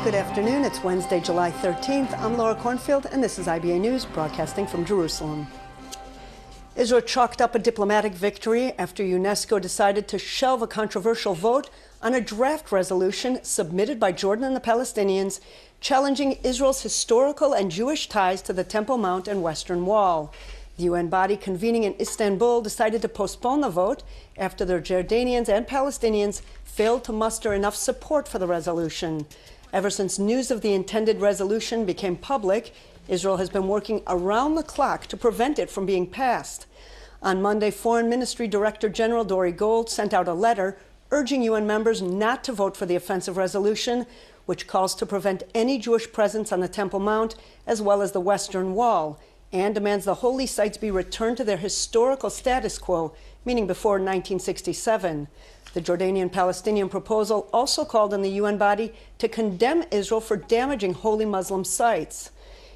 Good afternoon. It's Wednesday, July 13th. I'm Laura Cornfield, and this is IBA News, broadcasting from Jerusalem. Israel chalked up a diplomatic victory after UNESCO decided to shelve a controversial vote on a draft resolution submitted by Jordan and the Palestinians challenging Israel's historical and Jewish ties to the Temple Mount and Western Wall. The UN body convening in Istanbul decided to postpone the vote after the Jordanians and Palestinians failed to muster enough support for the resolution. Ever since news of the intended resolution became public, Israel has been working around the clock to prevent it from being passed. On Monday, Foreign Ministry Director General Dori Gold sent out a letter urging UN members not to vote for the offensive resolution, which calls to prevent any Jewish presence on the Temple Mount as well as the Western Wall, and demands the holy sites be returned to their historical status quo, meaning before 1967. The Jordanian-Palestinian proposal also called on the UN body to condemn Israel for damaging holy Muslim sites.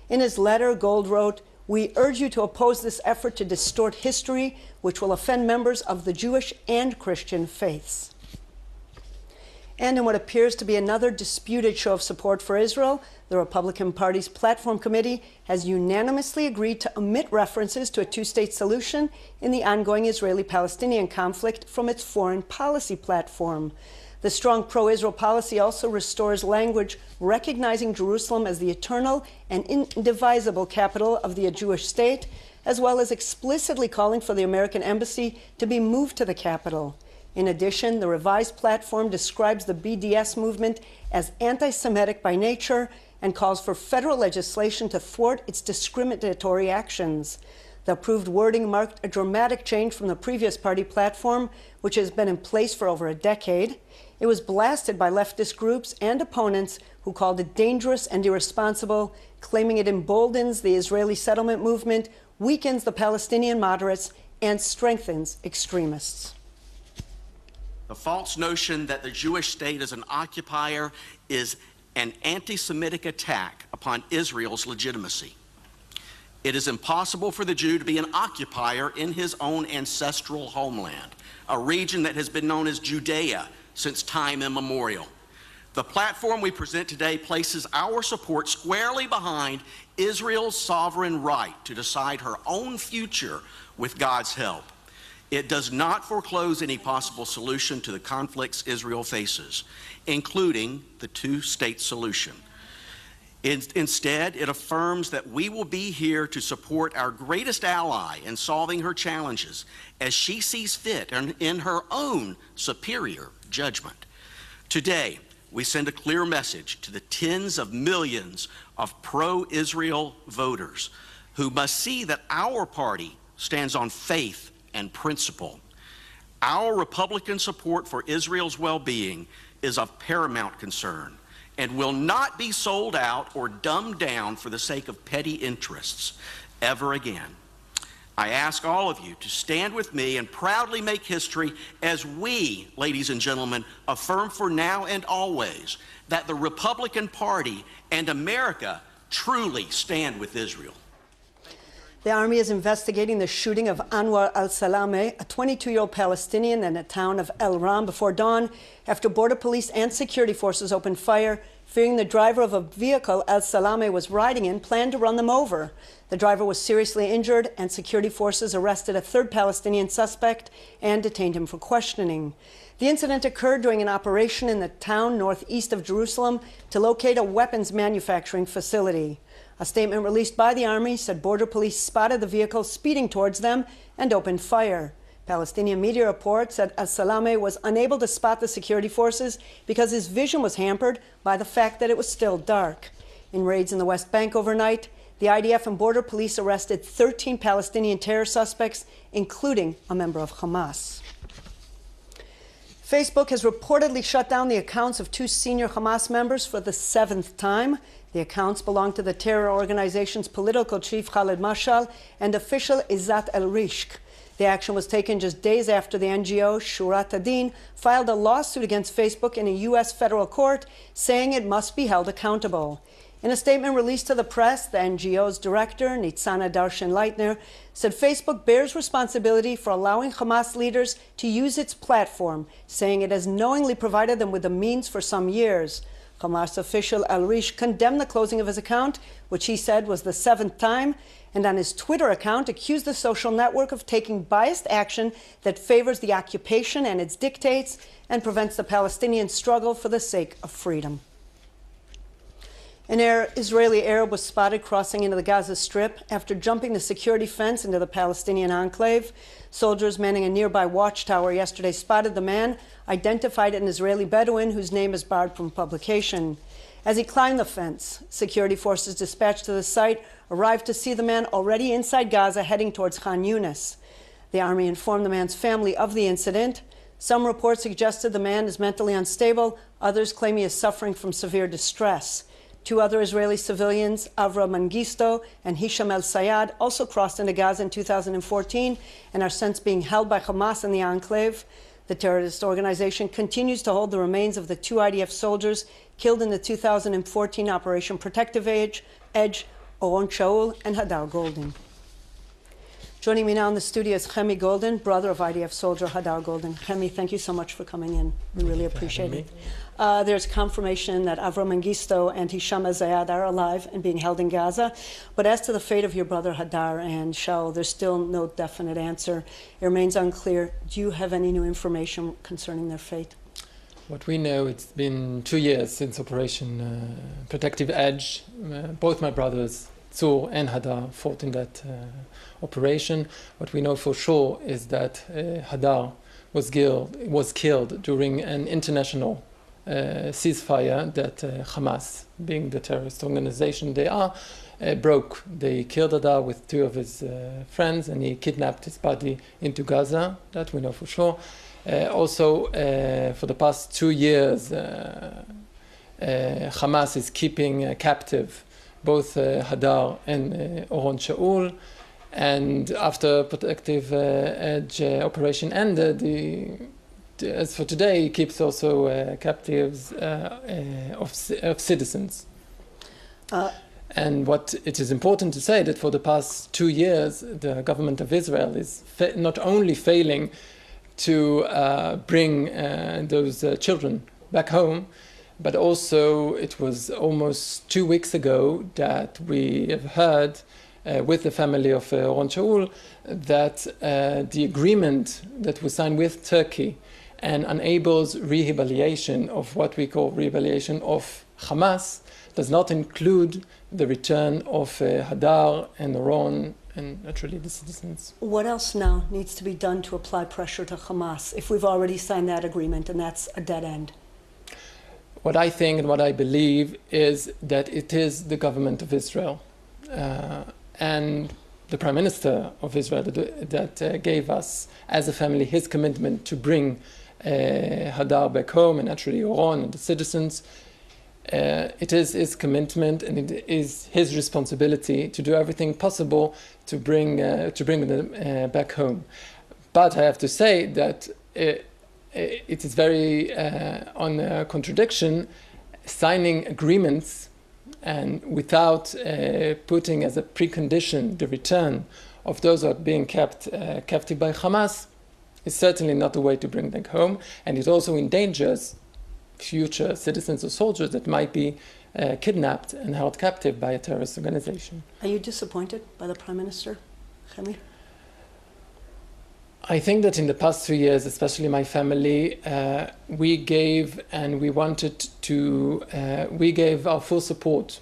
In his letter, Gold wrote, "We urge you to oppose this effort to distort history, which will offend members of the Jewish and Christian faiths." And in what appears to be another disputed show of support for Israel, the Republican Party's Platform Committee has unanimously agreed to omit references to a two-state solution in the ongoing Israeli-Palestinian conflict from its foreign policy platform. The strong pro-Israel policy also restores language recognizing Jerusalem as the eternal and indivisible capital of the Jewish state, as well as explicitly calling for the American embassy to be moved to the capital. In addition, the revised platform describes the BDS movement as anti-Semitic by nature and calls for federal legislation to thwart its discriminatory actions. The approved wording marked a dramatic change from the previous party platform, which has been in place for over a decade. It was blasted by leftist groups and opponents who called it dangerous and irresponsible, claiming it emboldens the Israeli settlement movement, weakens the Palestinian moderates, and strengthens extremists. The false notion that the Jewish state is an occupier is an anti-Semitic attack upon Israel's legitimacy. It is impossible for the Jew to be an occupier in his own ancestral homeland, a region that has been known as Judea since time immemorial. The platform we present today places our support squarely behind Israel's sovereign right to decide her own future with God's help. It does not foreclose any possible solution to the conflicts Israel faces, including the two-state solution. Instead, it affirms that we will be here to support our greatest ally in solving her challenges as she sees fit and in her own superior judgment. Today, we send a clear message to the tens of millions of pro-Israel voters who must see that our party stands on faith and principle. Our Republican support for Israel's well-being is of paramount concern and will not be sold out or dumbed down for the sake of petty interests ever again. I ask all of you to stand with me and proudly make history as we, ladies and gentlemen, affirm for now and always that the Republican Party and America truly stand with Israel. The Army is investigating the shooting of Anwar al-Salameh, a 22-year-old Palestinian in the town of El Ram before dawn, after border police and security forces opened fire, fearing the driver of a vehicle al-Salameh was riding in planned to run them over. The driver was seriously injured, and security forces arrested a third Palestinian suspect and detained him for questioning. The incident occurred during an operation in the town northeast of Jerusalem to locate a weapons manufacturing facility. A statement released by the Army said border police spotted the vehicle speeding towards them and opened fire. Palestinian media reports said al-Salameh was unable to spot the security forces because his vision was hampered by the fact that it was still dark. In raids in the West Bank overnight, the IDF and border police arrested 13 Palestinian terror suspects, including a member of Hamas. Facebook has reportedly shut down the accounts of two senior Hamas members for the 7th time. The accounts belong to the terror organization's political chief Khaled Mashal and official Izzat el-Rishk. The action was taken just days after the NGO Shurat Adin filed a lawsuit against Facebook in a U.S. federal court, saying it must be held accountable. In a statement released to the press, the NGO's director, Nitzana Darshan-Leitner, said Facebook bears responsibility for allowing Hamas leaders to use its platform, saying it has knowingly provided them with the means for some years. Hamas official Al-Rish condemned the closing of his account, which he said was the 7th time, and on his Twitter account accused the social network of taking biased action that favors the occupation and its dictates and prevents the Palestinian struggle for the sake of freedom. An Israeli Arab was spotted crossing into the Gaza Strip after jumping the security fence into the Palestinian enclave. Soldiers manning a nearby watchtower yesterday spotted the man, identified an Israeli Bedouin whose name is barred from publication. As he climbed the fence, security forces dispatched to the site arrived to see the man already inside Gaza heading towards Khan Yunis. The army informed the man's family of the incident. Some reports suggested the man is mentally unstable. Others claim he is suffering from severe distress. 2 other Israeli civilians, Avra Mengistu and Hisham el-Sayad, also crossed into Gaza in 2014 and are since being held by Hamas in the enclave. The terrorist organization continues to hold the remains of the 2 IDF soldiers killed in the 2014 Operation Protective Edge, Oron Shaul and Hadar Golden. Joining me now in the studio is Chemi Golden, brother of IDF soldier Hadar Golden. Chemi, thank you so much for coming in. We really appreciate it. There's confirmation that Avram Mengistu and Hisham el-Sayad are alive and being held in Gaza. But as to the fate of your brother Hadar and Shaul, there's still no definite answer. It remains unclear. Do you have any new information concerning their fate? What we know, it's been 2 years since Operation Protective Edge. Both my brothers, Tzur and Hadar, fought in that operation. What we know for sure is that Hadar was killed during an international ceasefire that Hamas, being the terrorist organization they are, broke. They killed Hadar with 2 of his friends, and he kidnapped his body into Gaza. That we know for sure. Also, for the past 2 years, Hamas is keeping captive both Hadar and Oron Shaul. And after Protective Edge operation ended, as for today, he keeps also captives of citizens. And what it is important to say that for the past 2 years, the government of Israel is not only failing to bring those children back home, but also it was almost 2 weeks ago that we have heard with the family of Oron Shaul that the agreement that was signed with Turkey and enables rehabilitation of what we call rehabilitation of Hamas does not include the return of Hadar and Oron and naturally the citizens. What else now needs to be done to apply pressure to Hamas if we've already signed that agreement and that's a dead end? What I think and what I believe is that it is the government of Israel and the Prime Minister of Israel that gave us as a family his commitment to bring Hadar back home and naturally Oron and the citizens. It is his commitment and it is his responsibility to do everything possible to bring them back home. But I have to say that it is very on a contradiction signing agreements and without putting as a precondition the return of those who are being kept captive by Hamas is certainly not the way to bring them home, and it also endangers future citizens or soldiers that might be kidnapped and held captive by a terrorist organization. Are you disappointed by the Prime Minister, Chemi? I think that in the past 3 years, especially my family, we gave our full support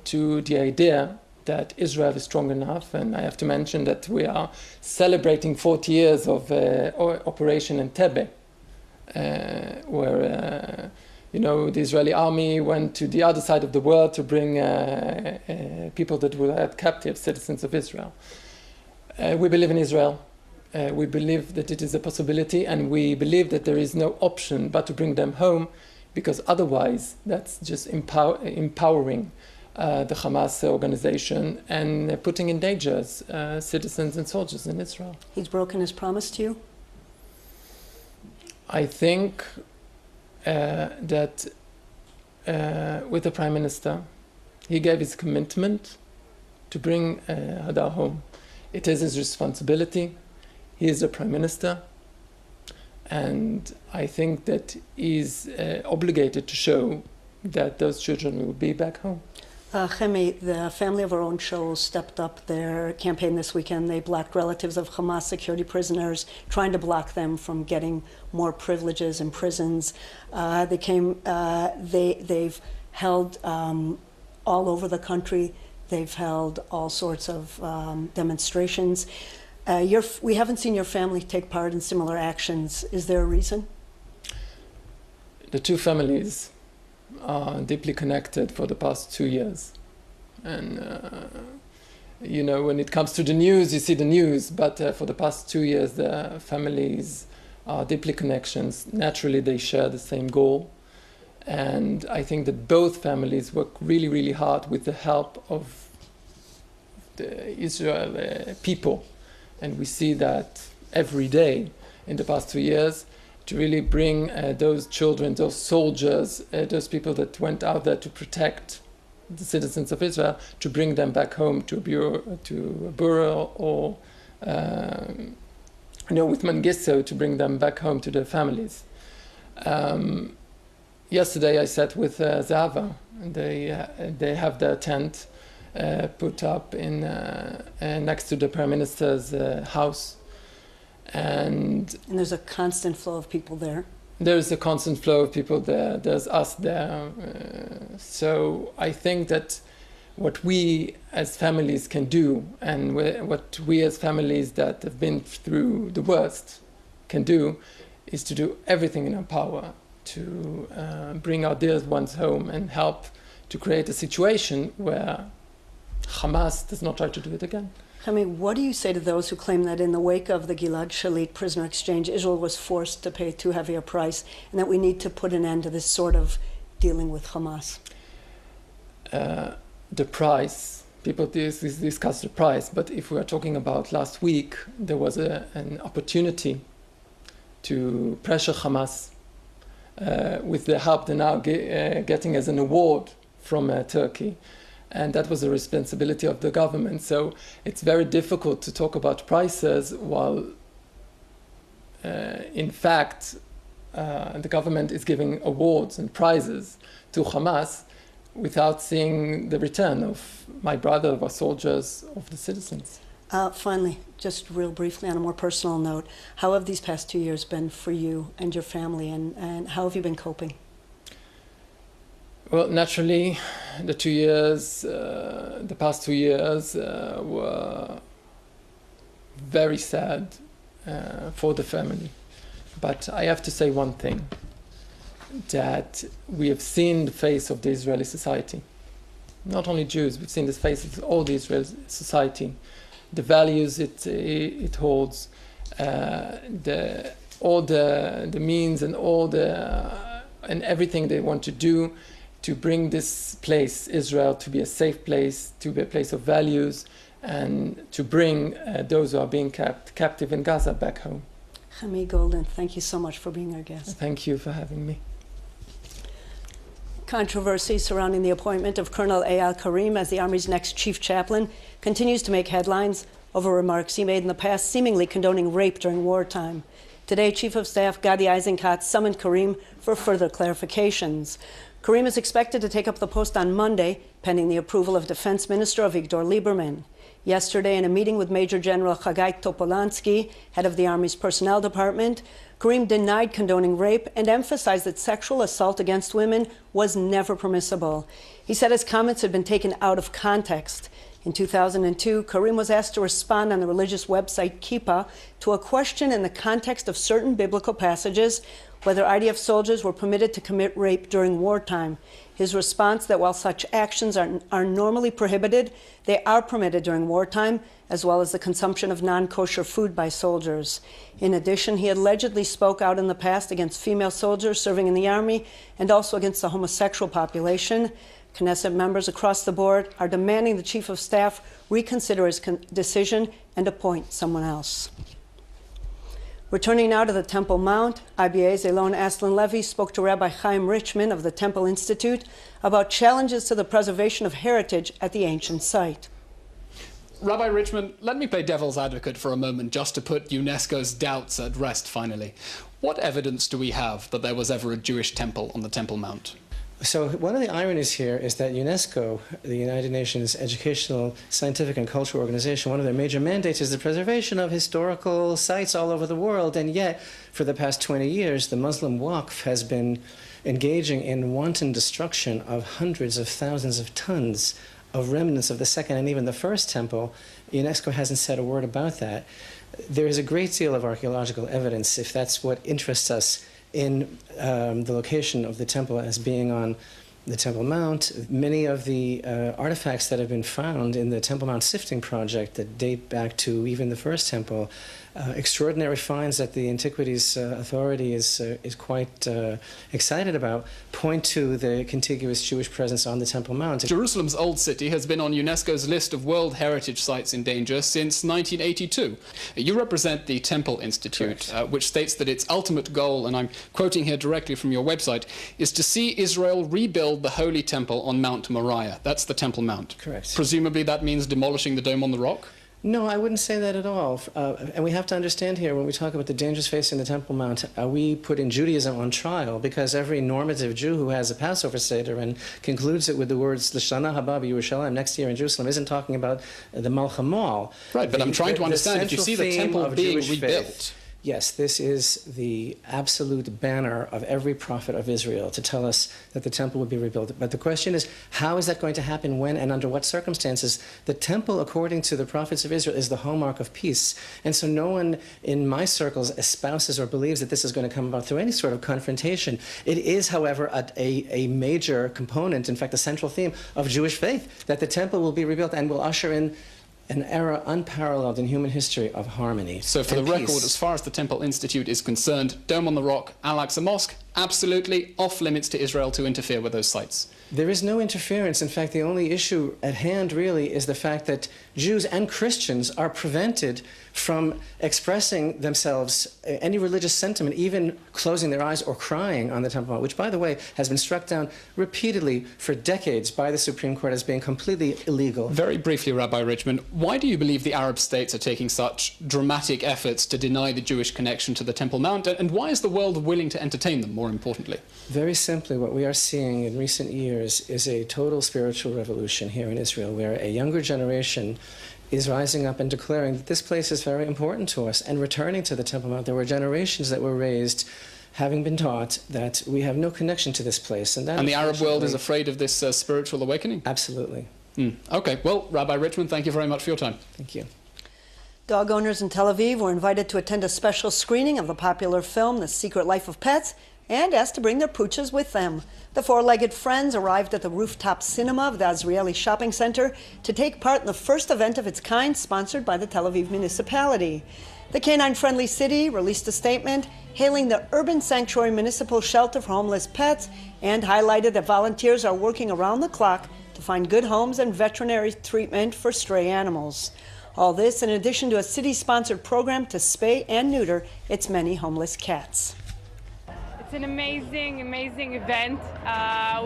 to the idea that Israel is strong enough. And I have to mention that we are celebrating 40 years of Operation Entebbe, where the Israeli army went to the other side of the world to bring people that were held captive, citizens of Israel. We believe in Israel. We believe that it is a possibility, and we believe that there is no option but to bring them home, because otherwise that's just empowering the Hamas organization and putting in danger citizens and soldiers in Israel. He's broken his promise to you? I think that with the Prime Minister, he gave his commitment to bring Hadar home. It is his responsibility. He is the Prime Minister, and I think that he's obligated to show that those children will be back home. Chemi, the family of Oron Shaul stepped up their campaign this weekend. They blocked relatives of Hamas security prisoners, trying to block them from getting more privileges in prisons. They've held all over the country. They've held all sorts of demonstrations. We haven't seen your family take part in similar actions. Is there a reason? The two families are deeply connected for the past 2 years. And, when it comes to the news, you see the news, but for the past 2 years, the families are deeply connected. Naturally, they share the same goal. And I think that both families work really, really hard with the help of the Israel people. And we see that every day in the past 2 years, to really bring those children, those soldiers, those people that went out there to protect the citizens of Israel, to bring them back home to Bura or, with Mengistu, to bring them back home to their families. Yesterday I sat with Zava, and they have their tent put up in next to the Prime Minister's house. And there's a constant flow of people there. There's a constant flow of people there. There's us there. So I think that what we as families can do, and what we as families that have been through the worst can do, is to do everything in our power to bring our dear ones home and help to create a situation where Hamas does not try to do it again. Chemi, what do you say to those who claim that in the wake of the Gilad Shalit prisoner exchange, Israel was forced to pay too heavy a price, and that we need to put an end to this sort of dealing with Hamas? The price, people discuss the price, but if we are talking about last week, there was an opportunity to pressure Hamas with the help they're now getting as an award from Turkey. And that was a responsibility of the government. So it's very difficult to talk about prices while, in fact, the government is giving awards and prizes to Hamas without seeing the return of my brother, of our soldiers, of the citizens. Finally, just real briefly on a more personal note, how have these past 2 years been for you and your family, and how have you been coping? Well, naturally, the past 2 years were very sad for the family. But I have to say one thing, that we have seen the face of the Israeli society. Not only Jews, we've seen the face of all the Israeli society, the values it holds, all the means and and everything they want to do to bring this place, Israel, to be a safe place, to be a place of values, and to bring those who are being kept captive in Gaza back home. Chemi Golden, thank you so much for being our guest. Thank you for having me. Controversy surrounding the appointment of Colonel Eyal Karim as the Army's next chief chaplain continues to make headlines over remarks he made in the past seemingly condoning rape during wartime. Today, Chief of Staff Gadi Eisenkot summoned Karim for further clarifications. Karim is expected to take up the post on Monday, pending the approval of Defense Minister Avigdor Lieberman. Yesterday, in a meeting with Major General Chagai Topolansky, head of the Army's Personnel Department, Karim denied condoning rape and emphasized that sexual assault against women was never permissible. He said his comments had been taken out of context. In 2002, Karim was asked to respond on the religious website Kippah to a question in the context of certain biblical passages whether IDF soldiers were permitted to commit rape during wartime. His response that while such actions are normally prohibited, they are permitted during wartime, as well as the consumption of non-kosher food by soldiers. In addition, he allegedly spoke out in the past against female soldiers serving in the Army and also against the homosexual population. Knesset members across the board are demanding the Chief of Staff reconsider his decision and appoint someone else. Returning now to the Temple Mount, IBA's Elon Aslan-Levy spoke to Rabbi Chaim Richman of the Temple Institute about challenges to the preservation of heritage at the ancient site. Rabbi Richman, let me play devil's advocate for a moment just to put UNESCO's doubts at rest finally. What evidence do we have that there was ever a Jewish temple on the Temple Mount? So one of the ironies here is that UNESCO, the United Nations Educational, Scientific and Cultural Organization, one of their major mandates is the preservation of historical sites all over the world, and yet for the past 20 years the Muslim Waqf has been engaging in wanton destruction of hundreds of thousands of tons of remnants of the second and even the first temple. UNESCO hasn't said a word about that. There is a great deal of archaeological evidence, if that's what interests us, in the location of the temple as being on the Temple Mount. Many of the artifacts that have been found in the Temple Mount sifting project that date back to even the first temple, extraordinary finds that the Antiquities Authority is quite excited about, point to the contiguous Jewish presence on the Temple Mount. Jerusalem's Old City has been on UNESCO's list of World Heritage Sites in Danger since 1982. You represent the Temple Institute, which states that its ultimate goal, and I'm quoting here directly from your website, is to see Israel rebuild the Holy Temple on Mount Moriah. That's the Temple Mount. Correct. Presumably that means demolishing the Dome on the Rock? No, I wouldn't say that at all. And we have to understand here, when we talk about the dangers facing the Temple Mount, we put in Judaism on trial because every normative Jew who has a Passover Seder and concludes it with the words L'Shana Haba B'Yerushalayim, next year in Jerusalem, isn't talking about the Malcha Mall. Right, but I'm trying to understand, if you see the temple being rebuilt... Yes, this is the absolute banner of every prophet of Israel to tell us that the temple would be rebuilt. But the question is, how is that going to happen, when, and under what circumstances? The temple, according to the prophets of Israel, is the hallmark of peace. And so no one in my circles espouses or believes that this is going to come about through any sort of confrontation. It is, however, a major component, in fact, a central theme of Jewish faith, that the temple will be rebuilt and will usher in an era unparalleled in human history of harmony. So for the record, as far as the Temple Institute is concerned, Dome on the Rock, Al-Aqsa Mosque, absolutely off limits to Israel to interfere with those sites. There is no interference. In fact, the only issue at hand really is the fact that Jews and Christians are prevented from expressing themselves, any religious sentiment, even closing their eyes or crying on the Temple Mount, which, by the way, has been struck down repeatedly for decades by the Supreme Court as being completely illegal. Very briefly, Rabbi Richman, why do you believe the Arab states are taking such dramatic efforts to deny the Jewish connection to the Temple Mount, and why is the world willing to entertain them, more importantly? Very simply, what we are seeing in recent years is a total spiritual revolution here in Israel, where a younger generation is rising up and declaring that this place is very important to us and returning to the Temple Mount. There were generations that were raised having been taught that we have no connection to this place. And the Arab world is afraid of this spiritual awakening? Absolutely. Okay, well, Rabbi Richman, thank you very much for your time. Thank you. Dog owners in Tel Aviv were invited to attend a special screening of the popular film The Secret Life of Pets and asked to bring their pooches with them. The four-legged friends arrived at the rooftop cinema of the Azrieli Shopping Center to take part in the first event of its kind sponsored by the Tel Aviv municipality. The canine-friendly city released a statement hailing the urban sanctuary municipal shelter for homeless pets and highlighted that volunteers are working around the clock to find good homes and veterinary treatment for stray animals. All this in addition to a city-sponsored program to spay and neuter its many homeless cats. It's an amazing, amazing event.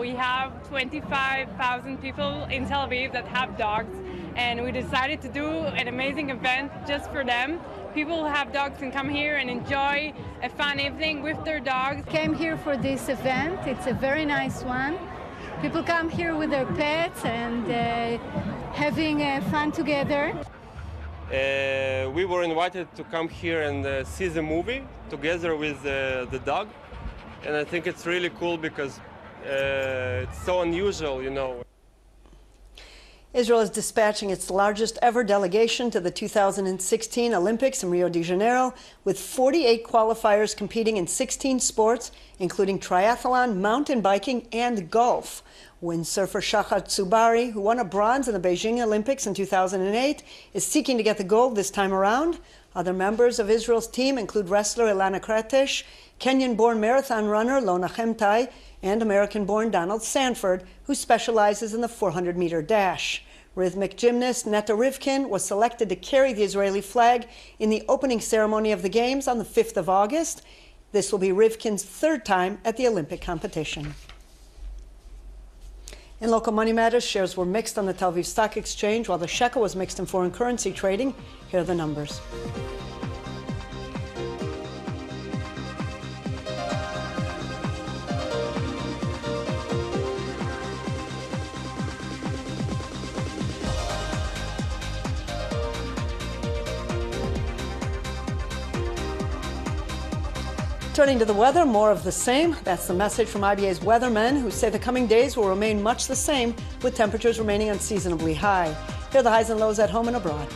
We have 25,000 people in Tel Aviv that have dogs, and we decided to do an amazing event just for them. People who have dogs can come here and enjoy a fun evening with their dogs. Came here for this event. It's a very nice one. People come here with their pets and having fun together. We were invited to come here and see the movie together with the dog. And I think it's really cool because it's so unusual, you know. Israel is dispatching its largest ever delegation to the 2016 Olympics in Rio de Janeiro, with 48 qualifiers competing in 16 sports, including triathlon, mountain biking, and golf. Windsurfer Shachar Tsubari, who won a bronze in the Beijing Olympics in 2008, is seeking to get the gold this time around. Other members of Israel's team include wrestler Ilana Kratesh, Kenyan-born marathon runner Lona Chemtai, and American-born Donald Sanford, who specializes in the 400-meter dash. Rhythmic gymnast Netta Rivkin was selected to carry the Israeli flag in the opening ceremony of the Games on the 5th of August. This will be Rivkin's third time at the Olympic competition. In local money matters, shares were mixed on the Tel Aviv Stock Exchange, while the shekel was mixed in foreign currency trading. Here are the numbers. Turning to the weather, more of the same. That's the message from IBA's weathermen, who say the coming days will remain much the same, with temperatures remaining unseasonably high. Here are the highs and lows at home and abroad.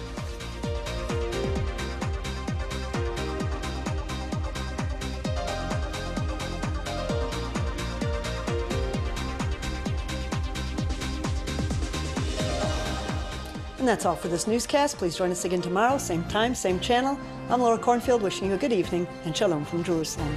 And that's all for this newscast. Please join us again tomorrow, same time, same channel. I'm Laura Cornfield, wishing you a good evening and shalom from Jerusalem.